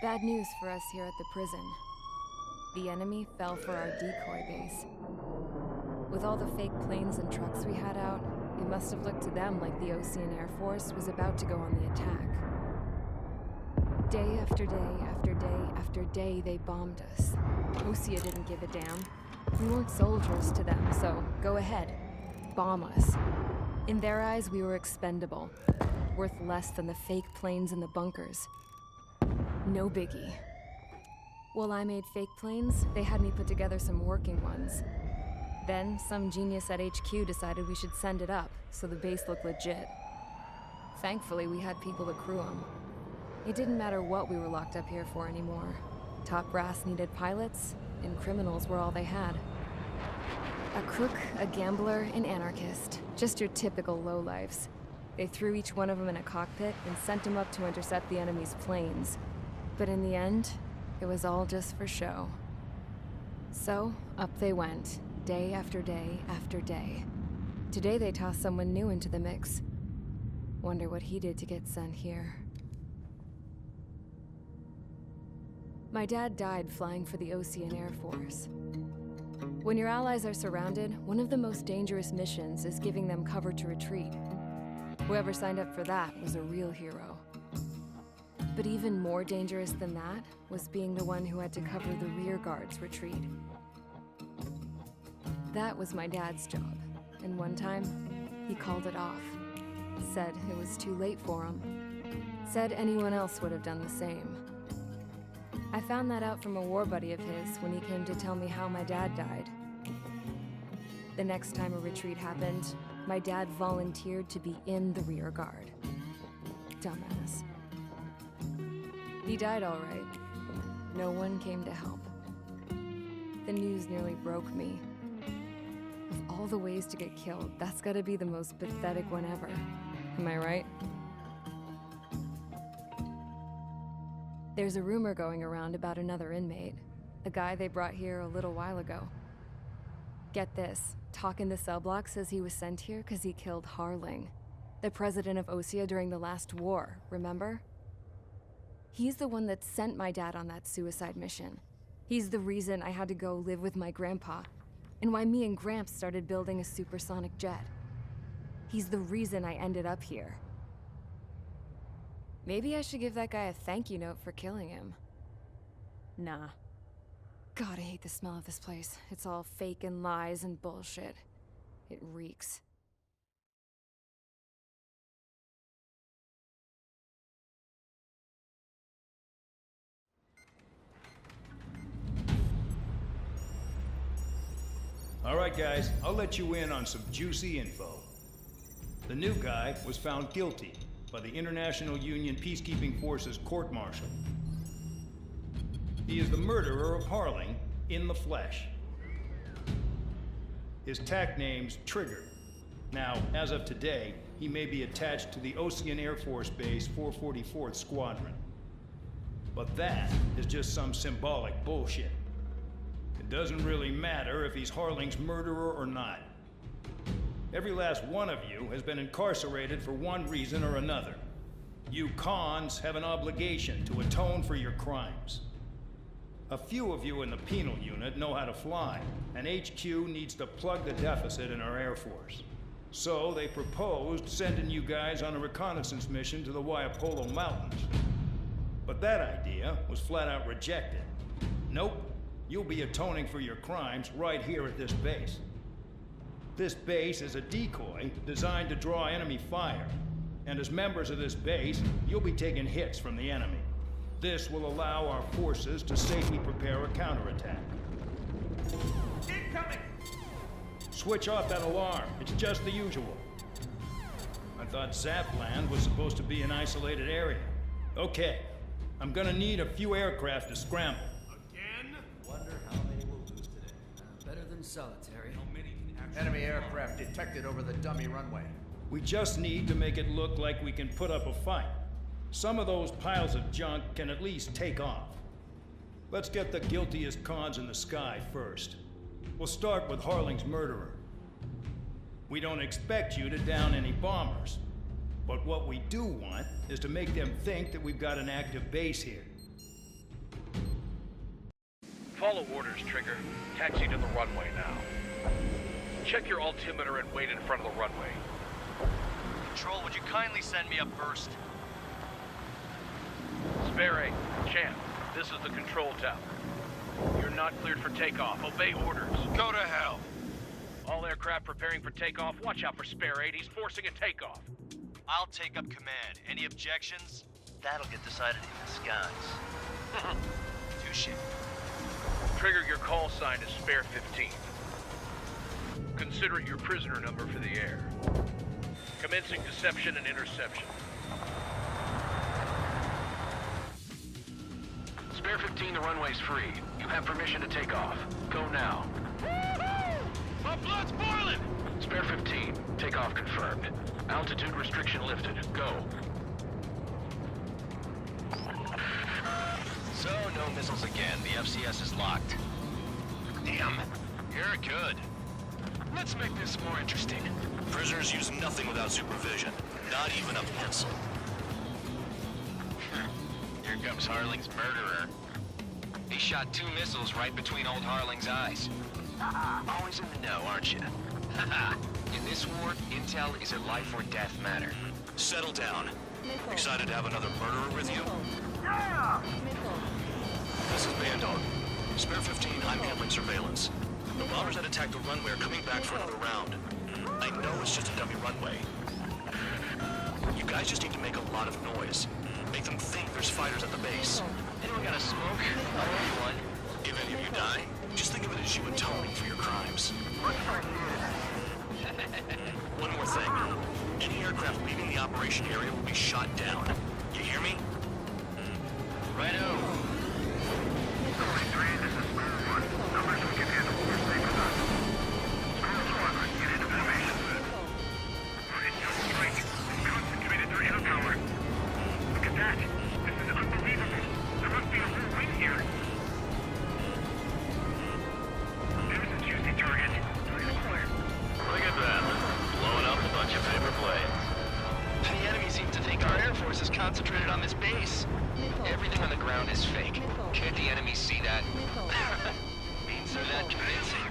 Bad news for us here at the prison. The enemy fell for our decoy base. With all the fake planes and trucks we had out, it must have looked to them like the Ocean Air Force was about to go on the attack. Day after day after day after day, they bombed us. Osea didn't give a damn. We weren't soldiers to them, so go ahead. Bomb us. In their eyes, we were expendable. Worth less than the fake planes in the bunkers. No biggie. While I made fake planes, they had me put together some working ones. Then, some genius at HQ decided we should send it up, so the base looked legit. Thankfully, we had people to crew them. It didn't matter what we were locked up here for anymore. Top brass needed pilots, and criminals were all they had. A crook, a gambler, an anarchist. Just your typical lowlifes. They threw each one of them in a cockpit and sent them up to intercept the enemy's planes. But in the end, it was all just for show. So, up they went, day after day after day. Today they tossed someone new into the mix. Wonder what he did to get sent here. My dad died flying for the Ocean Air Force. When your allies are surrounded, one of the most dangerous missions is giving them cover to retreat. Whoever signed up for that was a real hero. But even more dangerous than that was being the one who had to cover the rear guard's retreat. That was my dad's job, and one time, he called it off. Said it was too late for him. Said anyone else would have done the same. I found that out from a war buddy of his when he came to tell me how my dad died. The next time a retreat happened, my dad volunteered to be in the rear guard. Dumbass. He died all right. No one came to help. The news nearly broke me. Of all the ways to get killed, that's gotta be the most pathetic one ever. Am I right? There's a rumor going around about another inmate. A guy they brought here a little while ago. Get this, talk in the cell block says he was sent here because he killed Harling, the president of Osea during the last war, remember? He's the one that sent my dad on that suicide mission. He's the reason I had to go live with my grandpa, and why me and Gramps started building a supersonic jet. He's the reason I ended up here. Maybe I should give that guy a thank you note for killing him. Nah. God, I hate the smell of this place. It's all fake and lies and bullshit. It reeks. All right, guys, I'll let you in on some juicy info. The new guy was found guilty by the International Union Peacekeeping Forces court-martial. He is the murderer of Harling in the flesh. His TAC name's Trigger. Now, as of today, he may be attached to the Ocean Air Force Base 444th Squadron. But that is just some symbolic bullshit. It doesn't really matter if he's Harling's murderer or not. Every last one of you has been incarcerated for one reason or another. You cons have an obligation to atone for your crimes. A few of you in the penal unit know how to fly, and HQ needs to plug the deficit in our Air Force. So they proposed sending you guys on a reconnaissance mission to the Waiapolo Mountains. But that idea was flat out rejected. Nope. You'll be atoning for your crimes right here at this base. This base is a decoy designed to draw enemy fire. And as members of this base, you'll be taking hits from the enemy. This will allow our forces to safely prepare a counterattack. Incoming! Switch off that alarm. It's just the usual. I thought Zapland was supposed to be an isolated area. Okay, I'm gonna need a few aircraft to scramble. Wonder how many we'll lose today. Better than solitary. How many can actually... Enemy aircraft detected over the dummy runway. We just need to make it look like we can put up a fight. Some of those piles of junk can at least take off. Let's get the guiltiest cons in the sky first. We'll start with Harling's murderer. We don't expect you to down any bombers. But what we do want is to make them think that we've got an active base here. Follow orders, Trigger. Taxi to the runway now. Check your altimeter and wait in front of the runway. Control, would you kindly send me up first? Spare 8, Champ, this is the control tower. You're not cleared for takeoff. Obey orders. Go to hell. All aircraft preparing for takeoff. Watch out for Spare 8. He's forcing a takeoff. I'll take up command. Any objections? That'll get decided in the skies. Touche. Trigger, your call sign is Spare 15. Consider it your prisoner number for the air. Commencing deception and interception. Spare 15, the runway's free. You have permission to take off. Go now. My blood's boiling! Spare 15, takeoff confirmed. Altitude restriction lifted. Go. So, no missiles again. The FCS is locked. Damn. You're good. Let's make this more interesting. Prisoners use nothing without supervision. Not even a pencil. Here comes Harling's murderer. He shot 2 missiles right between old Harling's eyes. Always in the know, aren't you? In this war, intel is a life or death matter. Settle down. Excited to have another murderer with you? This is Bandog. Spare 15, I'm handling surveillance. The bombers that attacked the runway are coming back for another round. I know it's just a dummy runway. You guys just need to make a lot of noise. Make them think there's fighters at the base. Anyone got a smoke? I'll need one. If any of you die, just think of it as you atoning for your crimes. One more thing. Any aircraft leaving the operation area will be shot down. You hear me? Righto. Concentrated on this base. Everything on the ground is fake. Can't the enemy see that? Means they're that convincing.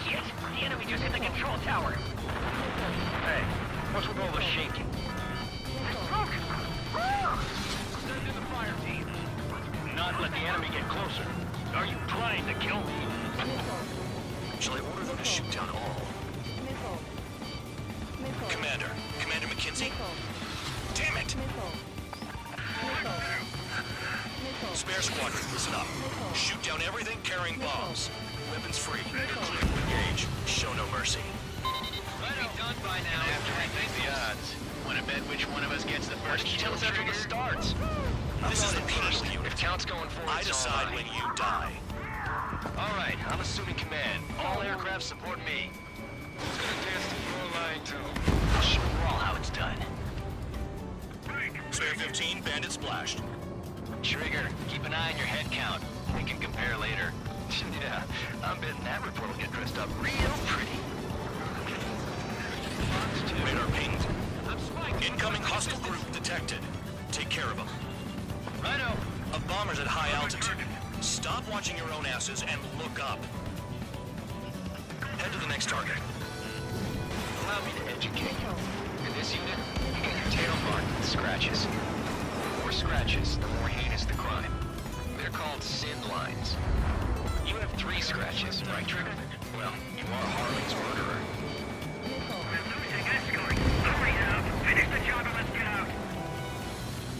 Shit! The enemy just hit the control tower! Hey, what's with all the shaking? Smoke! Send in the fire team. Not let the enemy get closer. Are you trying to kill me? Shall I order them to shoot down all? Commander McKenzie? Damn it! Spare squadron, listen up. Shoot down everything carrying bombs. Weapons free. You're clear to engage. Show no mercy. Be done by now. After we think the odds. Want to bet which one of us gets the first kill after the starts? This isn't personal unit. If count's going forward, I decide when you die. All right, I'm assuming command. All aircraft support me. Who's gonna dance to your line too? I'll show you all how it's done. Spare 15, bandit splashed. Trigger, keep an eye on your head count. We can compare later. Yeah, I'm betting that report will get dressed up real pretty. Radar pinged. Incoming hostile group detected. Take care of them. Righto. Of bombers at high altitude. Stop watching your own asses and look up. Head to the next target. Allow me to educate you. In this unit, you get your tail marked with scratches. The more scratches, the more heinous the crime. They're called sin lines. You have 3 scratches, right, Trigger? Well, you are Harling's murderer. We're losing escort. Hurry up! Finish the job and let's get out!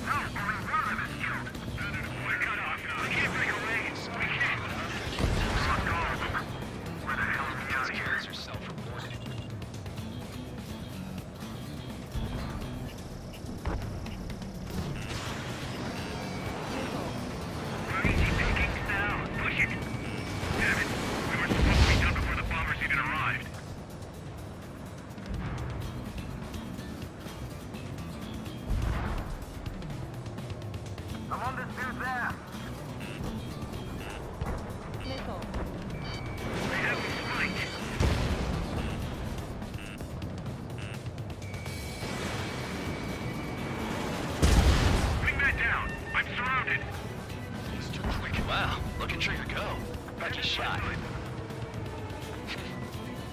No, our runner is killed. We're cut off. We can't break away. We can't. Fuck off. Where the hell are we out of here? These kills are self-reported. We're easy pickings now. Push it. Damn it. We were supposed to be done before the bombers even arrived. fucking Trigger go? Like he's shot.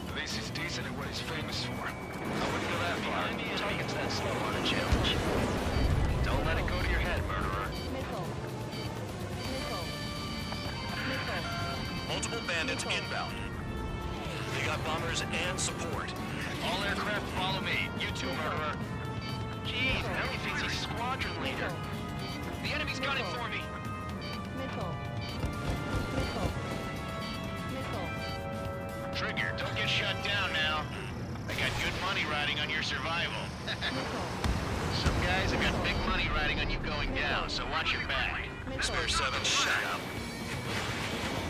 At least he's decent at what he's famous for. I wouldn't go that far. Target's that slow on a challenge. Don't let it go to your head, murderer. Multiple bandits inbound. They got bombers and support. All aircraft follow me. You too, murderer. Jeez, now he thinks he's squadron leader. The enemy's gunning for me. Trigger, don't get shut down now. I got good money riding on your survival. Some guys have got big money riding on you going down, so watch your back. Spare 7, shut up.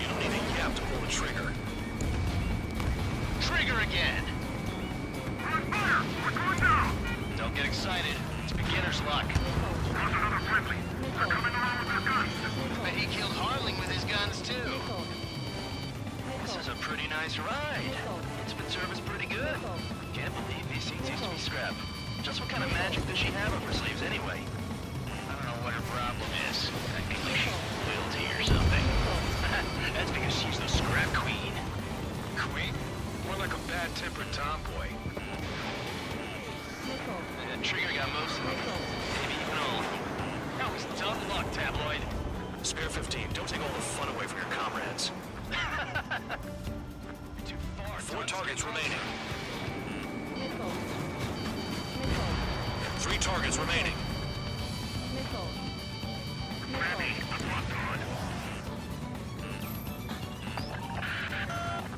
You don't need a yap to pull the trigger. Trigger again! Don't get excited. It's beginner's luck. But he killed Harling with his guns, too. This is a pretty nice ride. Intimate service pretty good. Can't believe these seats used to be scrap. Just what kind of magic does she have up her sleeves anyway? I don't know what her problem is. I think she's loyalty or something. That's because she's the scrap queen. Queen? More like a bad-tempered tomboy. Trigger got most of them. Maybe even all of them. That was dumb luck, tabloid. Spare 15, don't take all the fun away from your comrades. Too far. 4 targets remaining. 3 targets remaining.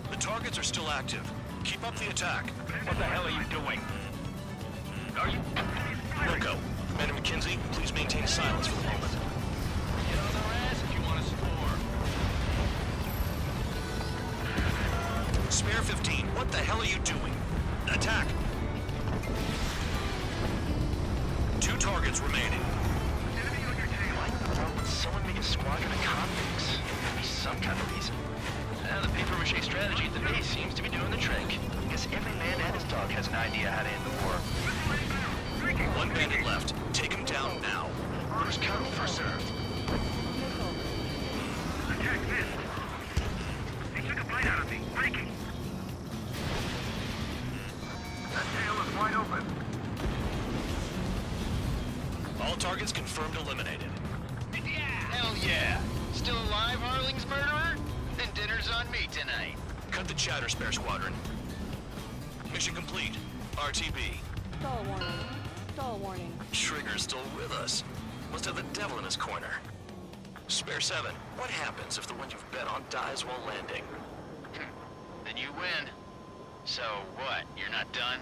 The targets are still active. Keep up the attack. What the hell are you doing? Are you... Wilco, Commander McKenzie, please maintain silence for the moment. Get on their ass if you want to score. Spare 15, what the hell are you doing? Attack! 2 targets remaining. Why would someone make a squadron of convicts? There'd be some kind of reason. The paper-mache strategy at the base seems to be doing the trick. Guess every man and his dog has an idea how to end the war. 1 bandit left. Take him down now. First come, first served. Attack this! He took a bite out of me. Breaking! That tail is wide open. All targets confirmed eliminated. Hell yeah! Still alive, Harling's murderer? Then dinner's on me tonight. Cut the chatter, Spare Squadron. Mission complete. RTB. Stall warning. Stall warning. Trigger's still with us. Must have the devil in his corner. Spare 7, what happens if the one you've bet on dies while landing? Then you win. So what, you're not done?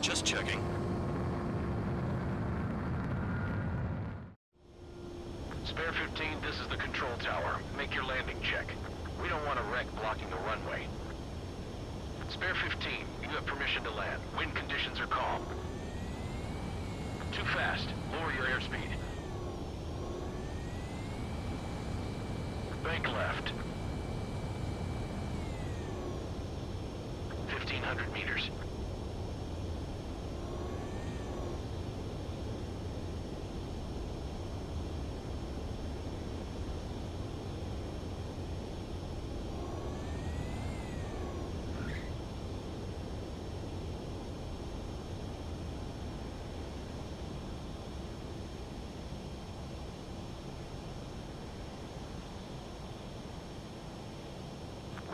Just checking. Spare 15, this is the control tower. Make your landing check. We don't want a wreck blocking the runway. Spare 15, you have permission to land. Wind conditions are calm. Too fast. Lower your airspeed. Bank left. 1,500 meters.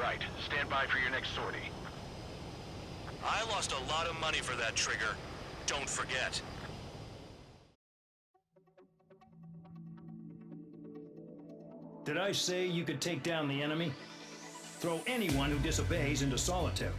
Right. Stand by for your next sortie. I lost a lot of money for that trigger. Don't forget. Did I say you could take down the enemy? Throw anyone who disobeys into solitary.